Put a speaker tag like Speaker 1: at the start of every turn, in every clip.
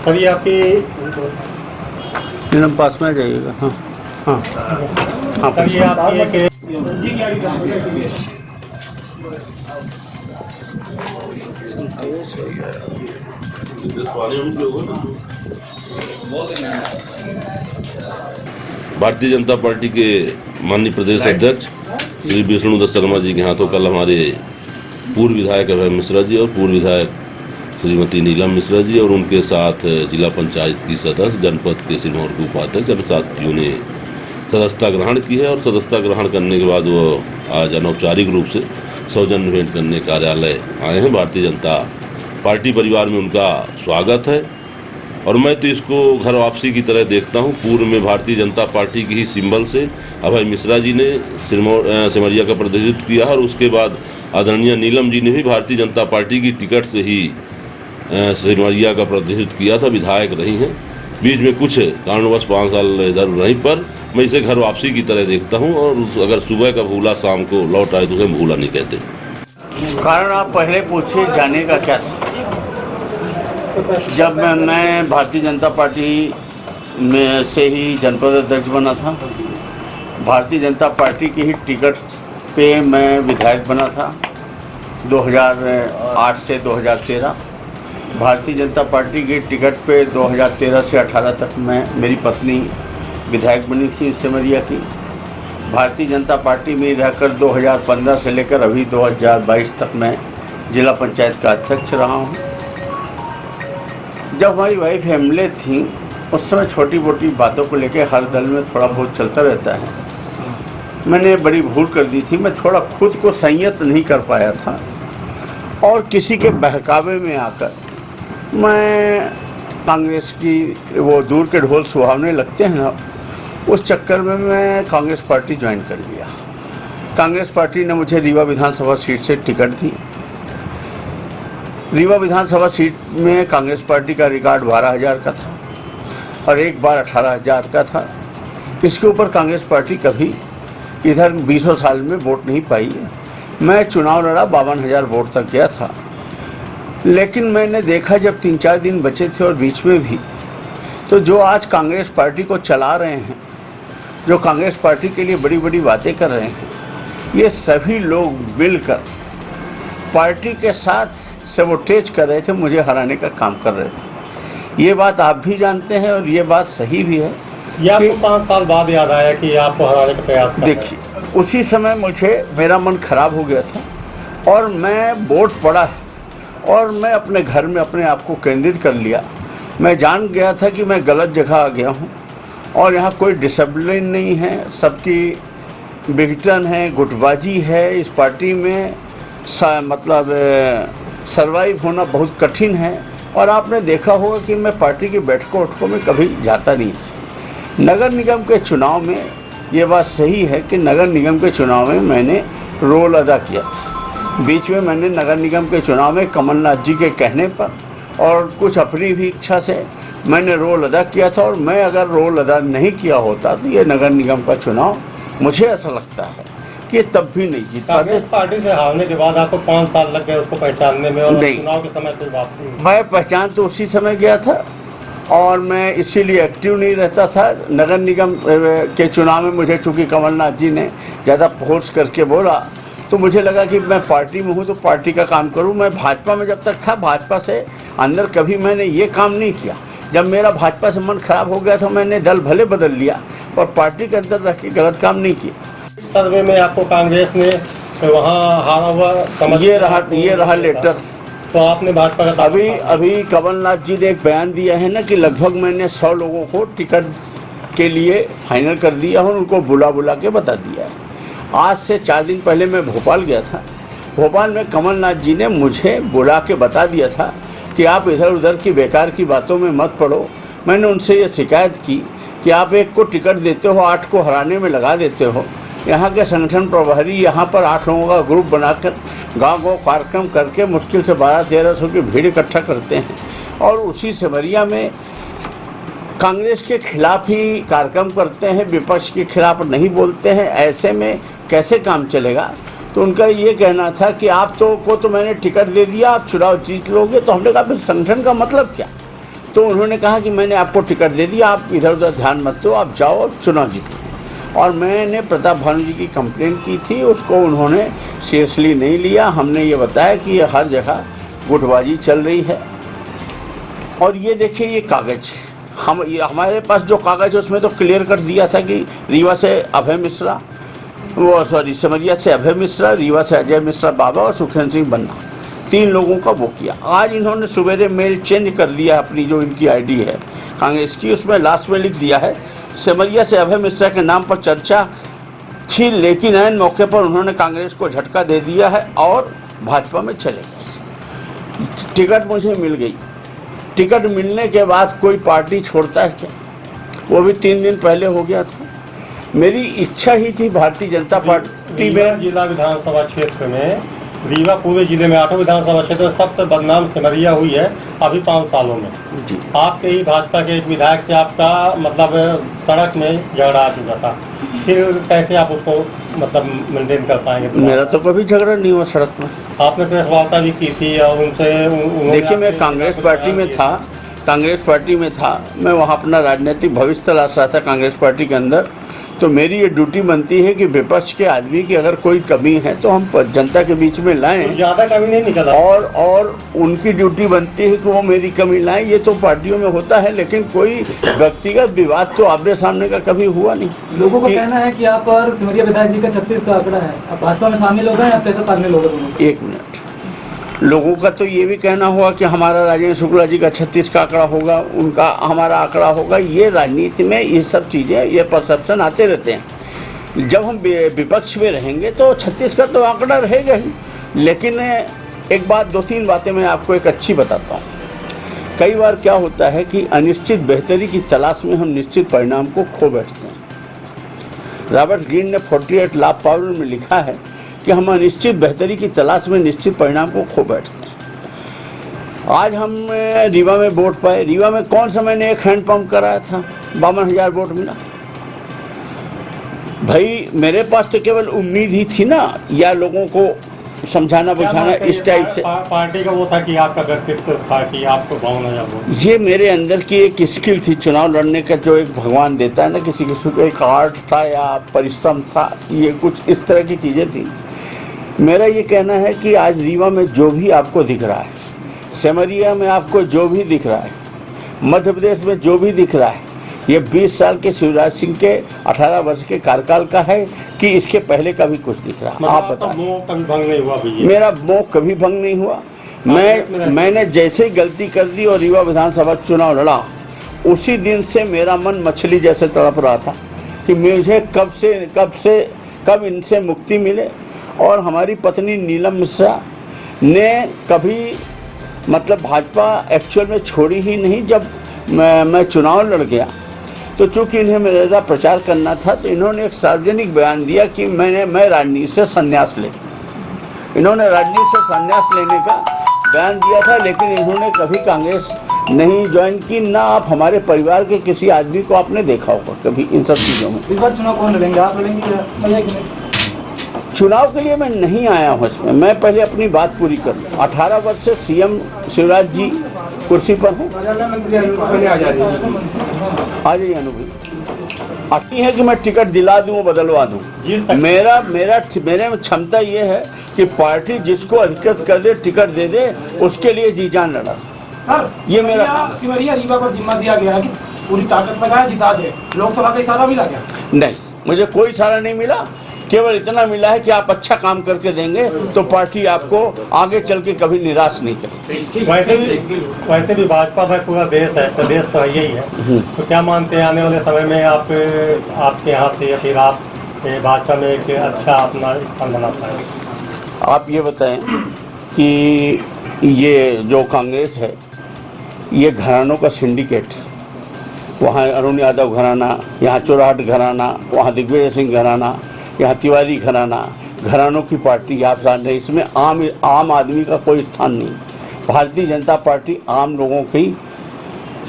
Speaker 1: Sir ये आपकी
Speaker 2: निलम पास में जाइएगा। हाँ हाँ हाँ
Speaker 1: सर ये आपकी एक
Speaker 3: भारतीय जनता पार्टी के माननीय प्रदेश अध्यक्ष श्री विष्णुदत्त शर्मा जी के हाथों कल हमारे पूर्व विधायक अभय मिश्रा जी और पूर्व विधायक श्रीमती नीलम मिश्रा जी और उनके साथ जिला पंचायत की सदस्य, जनपद के सिरमौर के उपाध्यक्ष और साथियों ने सदस्यता ग्रहण की है। और सदस्यता ग्रहण करने के बाद वो आज अनौपचारिक रूप से सौजन्य भेंट करने कार्यालय आए हैं। भारतीय जनता पार्टी परिवार में उनका स्वागत है और मैं तो इसको घर वापसी की तरह देखता हूं। पूर्व में भारतीय जनता पार्टी की ही सिंबल से अभय मिश्रा जी ने सिमरिया का प्रतिनिधित्व किया और उसके बाद आदरणीय नीलम जी ने भी भारतीय जनता पार्टी की टिकट से ही सिमरिया का प्रतिनिधित्व किया था, विधायक रही हैं। बीच में कुछ कारणवश 5 साल इधर रही, पर मैं इसे घर वापसी की तरह देखता हूं और अगर सुबह का भूला शाम को लौट आए तो उसे भूला नहीं कहते।
Speaker 2: कारण आप पहले पूछिए जाने का क्या था। जब मैं भारतीय जनता पार्टी में से ही जनपद अध्यक्ष बना था, भारतीय जनता पार्टी की ही टिकट पे मैं विधायक बना था 2008 से 2013। भारतीय जनता पार्टी की टिकट पे 2013 से 18 तक मेरी पत्नी विधायक बनी थी सिमरिया की। भारतीय जनता पार्टी में रहकर 2015 से लेकर अभी 2022 तक मैं जिला पंचायत का अध्यक्ष रहा हूँ। जब हमारी वाइफ एमएलए थी उस समय छोटी मोटी बातों को लेकर हर दल में थोड़ा बहुत चलता रहता है। मैंने बड़ी भूल कर दी थी, मैं थोड़ा खुद को संयत नहीं कर पाया था और किसी के बहकावे में आकर मैं कांग्रेस की वो दूर के ढोल सुहावने लगते हैं ना, उस चक्कर में मैं कांग्रेस पार्टी ज्वाइन कर लिया। कांग्रेस पार्टी ने मुझे रीवा विधानसभा सीट से टिकट दी। रीवा विधानसभा सीट में कांग्रेस पार्टी का रिकॉर्ड 12,000 का था और एक बार 18,000 का था। इसके ऊपर कांग्रेस पार्टी कभी इधर 20 साल में वोट नहीं पाई। मैं चुनाव लड़ा, 52,000 वोट तक गया था। लेकिन मैंने देखा जब 3-4 दिन बचे थे और बीच में भी, तो जो आज कांग्रेस पार्टी को चला रहे हैं, जो कांग्रेस पार्टी के लिए बड़ी बड़ी बातें कर रहे हैं, ये सभी लोग मिलकर पार्टी के साथ सैबोटेज कर रहे थे, मुझे हराने का काम कर रहे थे। ये बात आप भी जानते हैं और ये बात सही भी है।
Speaker 1: या आपको 5 साल बाद याद आया कि आपको हराने का प्रयास कर रहे हैं?
Speaker 2: देखिए, उसी समय मेरा मन खराब हो गया था और मैं वोट पड़ा है और मैं अपने घर में अपने आप को केंद्रित कर लिया। मैं जान गया था कि मैं गलत जगह आ गया हूँ और यहाँ कोई डिसिप्लिन नहीं है, सबकी विघटन है, गुटबाजी है। इस पार्टी में मतलब सरवाइव होना बहुत कठिन है। और आपने देखा होगा कि मैं पार्टी की बैठकों उठकों में कभी जाता नहीं था। नगर निगम के चुनाव में ये बात सही है कि नगर निगम के चुनाव में मैंने रोल अदा किया। बीच में मैंने नगर निगम के चुनाव में कमलनाथ जी के कहने पर और कुछ अपनी भी इच्छा से मैंने रोल अदा किया था। और मैं अगर रोल अदा नहीं किया होता तो ये नगर निगम का चुनाव मुझे ऐसा लगता है कि तब भी नहीं जीत पाते।
Speaker 1: पार्टी से हारने के बाद आपको 5 साल लग गए उसको पहचानने में और चुनाव के समय फिर वापसी? मैं
Speaker 2: पहचान तो उसी समय गया था और मैं इसीलिए एक्टिव नहीं रहता था। नगर निगम के चुनाव में मुझे चूँकि कमलनाथ जी ने ज़्यादा फोर्स करके बोला तो मुझे लगा कि मैं पार्टी में हूँ तो पार्टी का काम करूँ। मैं भाजपा में जब तक था, भाजपा से अंदर कभी मैंने ये काम नहीं किया। जब मेरा भाजपा से मन खराब हो गया तो मैंने दल भले बदल लिया पर पार्टी के अंदर रह के गलत काम नहीं किया।
Speaker 1: सर्वे में आपको कांग्रेस ने वहाँ हारा हुआ समझ,
Speaker 2: ये रहा लेटर।
Speaker 1: तो आपने भाजपा का
Speaker 2: अभी कमलनाथ जी ने एक बयान दिया है ना कि लगभग मैंने 100 लोगों को टिकट के लिए फाइनल कर दिया और उनको बुला के बता दिया है। आज से 4 दिन पहले मैं भोपाल गया था। भोपाल में कमलनाथ जी ने मुझे बुला के बता दिया था कि आप इधर उधर की बेकार की बातों में मत पड़ो। मैंने उनसे ये शिकायत की कि आप एक को टिकट देते हो, 8 को हराने में लगा देते हो। यहाँ के संगठन प्रभारी यहाँ पर 8 लोगों का ग्रुप बनाकर गांव कार्यक्रम करके मुश्किल से 1200-1300 की भीड़ इकट्ठा करते हैं और उसी सिमरिया में कांग्रेस के खिलाफ ही कार्यक्रम करते हैं, विपक्ष के खिलाफ नहीं बोलते हैं। ऐसे में कैसे काम चलेगा? तो उनका ये कहना था कि आप तो मैंने टिकट दे दिया, आप चुनाव जीत लोगे। तो हमने कहा फिर संगठन का मतलब क्या? तो उन्होंने कहा कि मैंने आपको टिकट दे दिया, आप इधर उधर ध्यान मत दो, आप जाओ और चुनाव जीत लो। और मैंने प्रताप भानु जी की कंप्लेंट की थी, उसको उन्होंने सीरियसली नहीं लिया। हमने ये बताया कि ये हर जगह गुटबाजी चल रही है। और ये देखिए ये कागज़, हमारे पास जो कागज़ है उसमें तो क्लियर कर दिया था कि रीवा से अभय मिश्रा, सिमरिया से अभय मिश्रा, रीवा से अजय मिश्रा बाबा और सुखेंद्र सिंह बन्ना, 3 लोगों का वो किया। आज इन्होंने सवेरे मेल चेंज कर दिया, अपनी जो इनकी आईडी है कांग्रेस की, उसमें लास्ट में लिख दिया है सिमरिया से अभय मिश्रा के नाम पर चर्चा थी, लेकिन ऐन मौके पर उन्होंने कांग्रेस को झटका दे दिया है और भाजपा में चले गए। टिकट मुझे मिल गई। टिकट मिलने के बाद कोई पार्टी छोड़ता है क्या? वो भी 3 दिन पहले हो गया था। मेरी इच्छा ही थी भारतीय जनता पार्टी में।
Speaker 1: जिला विधानसभा क्षेत्र में, रीवा पूरे जिले में 8 विधानसभा क्षेत्र में सबसे बदनाम सिमरिया हुई है अभी 5 सालों में।
Speaker 2: जी।
Speaker 1: आपके ही भाजपा के एक विधायक से आपका मतलब सड़क में झगड़ा आ चुका था, फिर कैसे आप उसको मतलब मेंटेन कर पाएंगे?
Speaker 2: मेरा तो कभी झगड़ा नहीं हुआ सड़क में।
Speaker 1: आपने प्रेस वार्ता भी की थी और उनसे
Speaker 2: देखिए, मैं कांग्रेस पार्टी में था, मैं वहाँ अपना राजनीतिक भविष्य तलाश रहा था कांग्रेस पार्टी के अंदर। तो मेरी ये ड्यूटी बनती है कि विपक्ष के आदमी की अगर कोई कमी है तो हम जनता के बीच में लाएं।
Speaker 1: ज़्यादा कमी नहीं निकला।
Speaker 2: और उनकी ड्यूटी बनती है कि वो मेरी कमी लाएं। ये तो पार्टियों में होता है, लेकिन कोई व्यक्तिगत विवाद तो आमने सामने का कभी हुआ नहीं।
Speaker 4: लोगों का कहना है कि आपका और सिमरिया विधायक जी का 36 का आंकड़ा है। आप भाजपा में शामिल हो गए या कैसे तालमेल हो गए?
Speaker 2: 1 मिनट, लोगों का तो ये भी कहना हुआ कि हमारा राजेंद्र शुक्ला जी का 36 का आंकड़ा होगा, उनका हमारा आंकड़ा होगा। ये राजनीति में ये सब चीज़ें, ये परसेप्शन आते रहते हैं। जब हम विपक्ष में रहेंगे तो 36 का तो आंकड़ा रहेगा ही। लेकिन एक बात, 2-3 बातें मैं आपको एक अच्छी बताता हूँ। कई बार क्या होता है कि अनिश्चित बेहतरी की तलाश में हम निश्चित परिणाम को खो बैठते हैं। रॉबर्ट ग्रीन ने 48 लॉ ऑफ पावर में लिखा है कि हम अनिश्चित बेहतरी की तलाश में निश्चित परिणाम को खो बैठते हैं। आज हम रीवा में वोट पाए। रीवा में कौन सा मैंने एक हैंडपंप कराया था, 52,000 वोट मिला। भाई मेरे पास तो केवल उम्मीद ही थी ना, या लोगों को समझाना बुझाना इस टाइप से।
Speaker 1: पार्टी का वो था कि आपका व्यक्तित्व था कि आपको 52,000 वोट।
Speaker 2: ये मेरे अंदर की एक स्किल थी चुनाव लड़ने का, जो एक भगवान देता है ना, किसी को एक आर्ट था या परिश्रम था, ये कुछ इस तरह की चीज़ें थी। मेरा ये कहना है कि आज रीवा में जो भी आपको दिख रहा है, सिमरिया में आपको जो भी दिख रहा है, मध्य प्रदेश में जो भी दिख रहा है, ये 20 साल के शिवराज सिंह के 18 वर्ष के कार्यकाल का है कि इसके पहले का भी कुछ दिख रहा है? आप बताएं।
Speaker 1: मोह कभी भंग नहीं हुआ भैया?
Speaker 2: मेरा मोह कभी भंग नहीं हुआ। मैंने जैसे ही गलती कर दी और रीवा विधानसभा चुनाव लड़ा, उसी दिन से मेरा मन मछली जैसे तड़प रहा था कि मुझे कब इनसे मुक्ति मिले। और हमारी पत्नी नीलम मिश्रा ने कभी मतलब भाजपा एक्चुअल में छोड़ी ही नहीं। जब मैं चुनाव लड़ गया तो चूंकि इन्हें मेरा प्रचार करना था, तो इन्होंने एक सार्वजनिक बयान दिया कि मैं राजनीति से संन्यास ले। इन्होंने राजनीति से संन्यास लेने का बयान दिया था, लेकिन इन्होंने कभी कांग्रेस नहीं ज्वाइन की। ना आप हमारे परिवार के किसी आदमी को आपने देखा होगा कभी इन सब चीज़ों में।
Speaker 4: इस बार चुनाव कौन लड़ेंगे, आप लड़ेंगे?
Speaker 2: चुनाव के लिए मैं नहीं आया हूँ इसमें। मैं पहले अपनी बात पूरी कर लूँ। 18 वर्ष से सीएम शिवराज जी कुर्सी पर हैं। आ जाइए अनुभवी। आती है कि मैं टिकट दिला दूँ, बदलवा दूँ। मेरे में क्षमता ये है कि पार्टी जिसको अधिकृत कर दे, टिकट दे दे, उसके लिए जी जान लड़ा।
Speaker 4: सर,
Speaker 2: ये मेरा
Speaker 4: सिमरिया रीवा पर जिम्मा दिया गया है कि पूरी ताकत लगाया, जिता दे। लोकसभा का इशारा मिला क्या? नहीं,
Speaker 2: मुझे कोई इशारा नहीं मिला। केवल इतना मिला है कि आप अच्छा काम करके देंगे तो पार्टी आपको आगे चल के कभी निराश नहीं करेगी।
Speaker 1: वैसे भी भाजपा में पूरा देश है, प्रदेश तो यही है। तो क्या मानते हैं आने वाले समय में आपके यहाँ से या फिर आप भाजपा में एक अच्छा अपना स्थान बना पाएंगे?
Speaker 2: आप ये बताएं कि ये जो कांग्रेस है, ये घरानों का सिंडिकेट, वहाँ अरुण यादव घराना, यहाँ चौराहट घराना, वहाँ दिग्विजय सिंह घराना, यहाँ तिवारी घरानों की पार्टी। आप जान रहे, इसमें आम आदमी का कोई स्थान नहीं। भारतीय जनता पार्टी आम लोगों की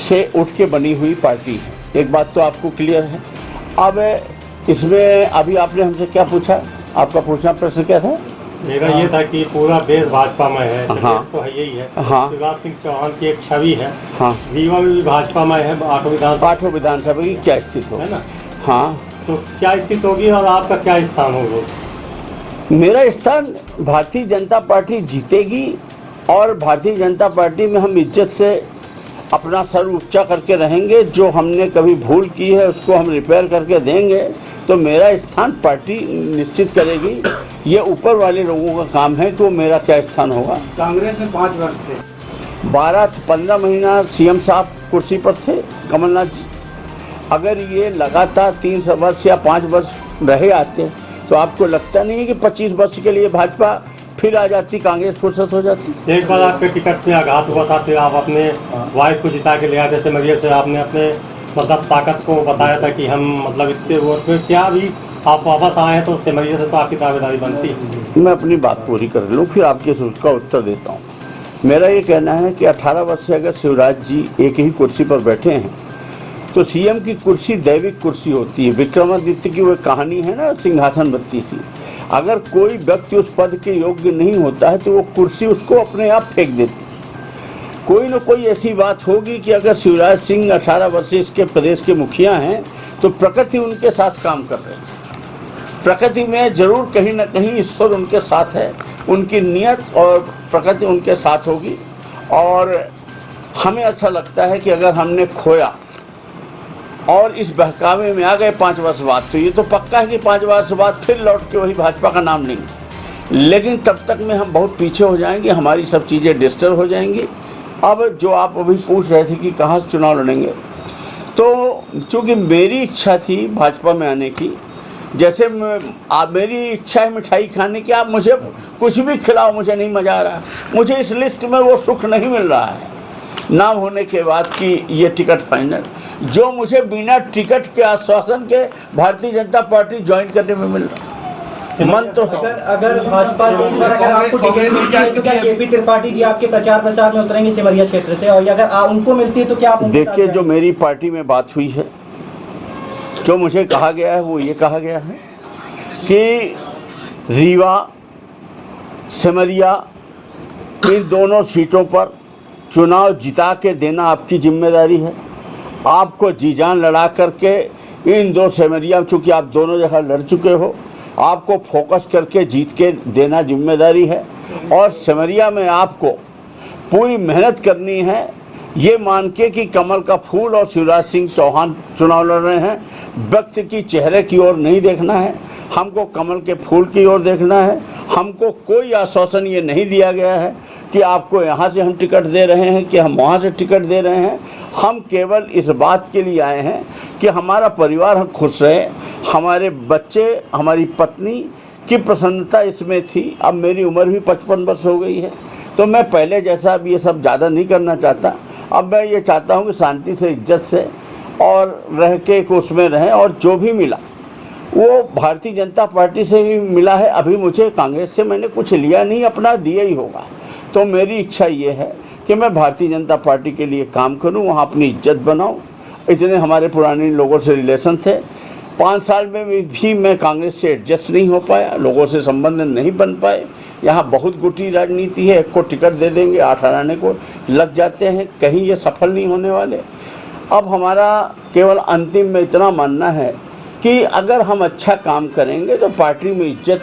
Speaker 2: से उठ के बनी हुई पार्टी है। एक बात तो आपको क्लियर है। अब इसमें अभी आपने हमसे क्या पूछा, आपका पूछना प्रश्न क्या था?
Speaker 1: मेरा ये था कि पूरा देश भाजपा में है, तो
Speaker 2: हाँ।
Speaker 1: देश तो है यही है।
Speaker 2: हाँ।
Speaker 1: शिवराज सिंह चौहान की एक छवि है,
Speaker 2: हाँ,
Speaker 1: रीवा में भी भाजपा में है,
Speaker 2: आठों विधानसभा की क्या स्थिति हो?
Speaker 1: है ना।
Speaker 2: हाँ,
Speaker 1: तो क्या स्थिति होगी और आपका क्या स्थान होगा?
Speaker 2: मेरा स्थान भारतीय जनता पार्टी जीतेगी और भारतीय जनता पार्टी में हम इज्जत से अपना सर ऊंचा करके रहेंगे। जो हमने कभी भूल की है उसको हम रिपेयर करके देंगे। तो मेरा स्थान पार्टी निश्चित करेगी। ये ऊपर वाले लोगों का काम है कि वो मेरा क्या स्थान होगा।
Speaker 4: कांग्रेस में 5 वर्ष थे,
Speaker 2: 12-15 महीना सीएम साहब कुर्सी पर थे कमलनाथ जी। अगर ये लगातार 3 वर्ष या 5 वर्ष रहे आते तो आपको लगता नहीं है कि 25 वर्ष के लिए भाजपा फिर आ जाती, कांग्रेस फुर्सत हो जाती?
Speaker 1: एक बार आपके टिकट में आघात हुआ था, फिर आप अपने वाइफ को जिता के ले आए थे सिमरिया से। आपने अपने मतलब ताकत को बताया था कि हम मतलब इतने वोट पे, क्या अभी आप वापस आए हैं तो सिमरिया से तो आपकी दावेदारी बनती?
Speaker 2: मैं अपनी बात पूरी कर लूँ फिर आपके उसका उत्तर देता हूँ। मेरा ये कहना है कि 18 वर्ष से अगर शिवराज जी एक ही कुर्सी पर बैठे हैं तो सीएम की कुर्सी दैविक कुर्सी होती है। विक्रमादित्य की वो कहानी है ना, सिंहासन बत्ती सी। अगर कोई व्यक्ति उस पद के योग्य नहीं होता है तो वो कुर्सी उसको अपने आप फेंक देती। कोई न कोई ऐसी बात होगी कि अगर शिवराज सिंह 18 वर्ष से इसके प्रदेश के मुखिया हैं तो प्रकृति उनके साथ काम कर रहे हैं। प्रकृति में जरूर कहीं न कहीं ईश्वर उनके साथ है, उनकी नियत और प्रकृति उनके साथ होगी। और हमें ऐसा लगता है कि अगर हमने खोया और इस बहकावे में आ गए 5 वर्ष बाद, तो ये तो पक्का है कि 5 वर्ष बाद फिर लौट के वही भाजपा का नाम लेंगे। लेकिन तब तक में हम बहुत पीछे हो जाएंगे, हमारी सब चीज़ें डिस्टर्ब हो जाएंगी। अब जो आप अभी पूछ रहे थे कि कहाँ से चुनाव लड़ेंगे, तो चूँकि मेरी इच्छा थी भाजपा में आने की, जैसे मेरी इच्छा है मिठाई खाने की, आप मुझे कुछ भी खिलाओ, मुझे नहीं मज़ा आ रहा। मुझे इस लिस्ट में वो सुख नहीं मिल रहा है नाम होने के बाद कि ये टिकट फाइनल, जो मुझे बिना टिकट के आश्वासन के भारतीय जनता पार्टी ज्वाइन करने में मिल रहा है। मन तो
Speaker 5: अगर भाजपा से इस बार अगर आपको टिकट मिलती है तो क्या केपी त्रिपाठी जी आपके प्रचार प्रसार में उतरेंगे सिमरिया क्षेत्र से? और अगर उनको मिलती है तो क्या आप उनके साथ
Speaker 2: देखिए, जो
Speaker 5: जाएंगे?
Speaker 2: मेरी पार्टी में बात हुई है, जो मुझे कहा गया है वो ये कहा गया है कि रीवा सिमरिया इन दोनों सीटों पर चुनाव जिता के देना आपकी जिम्मेदारी है। आपको जी जान लड़ा करके इन 2 सिमरिया, चूँकि आप दोनों जगह लड़ चुके हो, आपको फोकस करके जीत के देना जिम्मेदारी है। और सिमरिया में आपको पूरी मेहनत करनी है, ये मान के कि कमल का फूल और शिवराज सिंह चौहान चुनाव लड़ रहे हैं। व्यक्ति की चेहरे की ओर नहीं देखना है, हमको कमल के फूल की ओर देखना है। हमको कोई आश्वासन ये नहीं दिया गया है कि आपको यहाँ से हम टिकट दे रहे हैं कि हम वहाँ से टिकट दे रहे हैं। हम केवल इस बात के लिए आए हैं कि हमारा परिवार खुश रहे, हमारे बच्चे, हमारी पत्नी की प्रसन्नता इसमें थी। अब मेरी उम्र भी 55 वर्ष हो गई है, तो मैं पहले जैसा अब ये सब ज़्यादा नहीं करना चाहता। अब मैं ये चाहता हूँ कि शांति से, इज्जत से और रह के उसमें रहें। और जो भी मिला वो भारतीय जनता पार्टी से ही मिला है। अभी मुझे कांग्रेस से मैंने कुछ लिया नहीं, अपना दिया ही होगा। तो मेरी इच्छा ये है कि मैं भारतीय जनता पार्टी के लिए काम करूं, वहाँ अपनी इज्जत बनाऊं। इतने हमारे पुराने लोगों से रिलेशन थे, 5 साल में भी मैं कांग्रेस से एडजस्ट नहीं हो पाया, लोगों से संबंध नहीं बन पाए। यहाँ बहुत गुटी राजनीति है, एक को टिकट दे देंगे, 8 आने को लग जाते हैं, कहीं ये सफल नहीं होने वाले। अब हमारा केवल अंतिम में इतना मानना है कि अगर हम अच्छा काम करेंगे तो पार्टी में इज्जत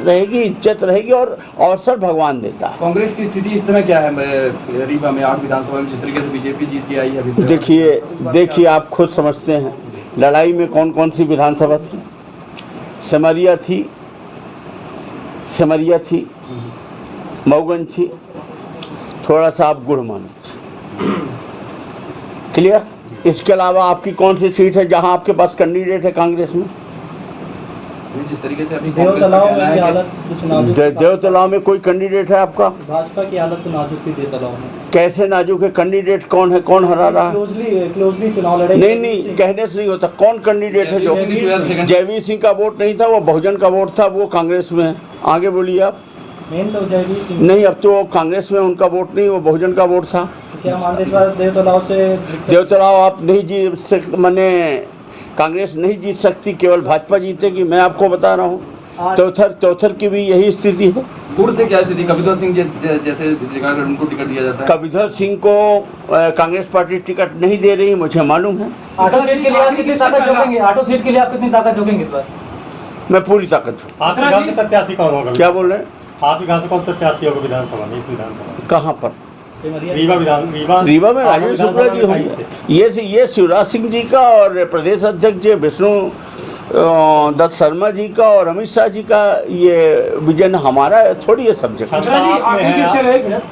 Speaker 2: रहेगी और अवसर भगवान देता है।
Speaker 6: कांग्रेस की स्थिति इस समय क्या है रीवा में 8 विधानसभा में जिस तरीके से बीजेपी जीत के आई है अभी?
Speaker 2: देखिए आप खुद समझते हैं लड़ाई में कौन कौन सी विधानसभा थी। सिमरिया थी, मऊगंज थी, थोड़ा सा आप गुड़ मानो। क्लियर? इसके अलावा आपकी कौन सी सीट है जहां आपके पास कैंडिडेट है कांग्रेस में?
Speaker 6: जिस तरीके से अभी
Speaker 5: देवतलाव में हालत कुछ नाजुक है।
Speaker 2: देवतलाव में कोई कैंडिडेट है आपका?
Speaker 5: भाजपा की हालत तो नाजुक थी देवतलाव में।
Speaker 2: कैसे नाजुक है? कैंडिडेट कौन है, कौन हरा रहा है?
Speaker 5: क्लोजली चुनाव लड़े।
Speaker 2: नहीं, कहने से नहीं होता। कौन कैंडिडेट है? जो जयवीर सिंह का वोट नहीं था, वो बहुजन का वोट था, वो कांग्रेस में है। आगे बोलिए आप।
Speaker 5: मेन तो जयवीर सिंह
Speaker 2: नहीं, अब तो वो कांग्रेस में उनका वोट नहीं, वो बहुजन का वोट था।
Speaker 5: तो क्या मानते इस बार
Speaker 2: देवतलाव आप नहीं जीत सकते, मैंने कांग्रेस नहीं जीत सकती, केवल भाजपा जीतेगी। मैं आपको बता रहा हूँ, चौथर की भी यही स्थिति है।
Speaker 6: पूर्व से क्या स्थिति, कविता सिंह जैसे जगह उनको टिकट दिया जाता है?
Speaker 2: कविता सिंह को कांग्रेस पार्टी टिकट नहीं दे रही, मुझे मालूम है।
Speaker 5: ऑटो सीट के लिए आप कितनी ताकत झोंकेंगे? ऑटो सीट के लिए आप कितनी ताकत झोंकेंगे इस बार?
Speaker 2: मैं पूरी ताकत हूँ।
Speaker 1: आपके गांव से प्रत्याशी कौन होगा?
Speaker 2: क्या बोल रहे हैं?
Speaker 1: आपके गांव से कौन प्रत्याशी होगा विधानसभा में, इस विधानसभा में?
Speaker 2: कहाँ पर?
Speaker 1: रीवा
Speaker 2: में राजेंद्र शुक्ला जी होंगे। ये शिवराज सिंह जी का और प्रदेश अध्यक्ष विष्णु दत्त शर्मा जी का और अमित शाह जी का ये विजन, हमारा थोड़ी ये सब्जेक्ट।
Speaker 4: मिश्रा जी, आखिरी क्वेश्चन है, एक मिनट।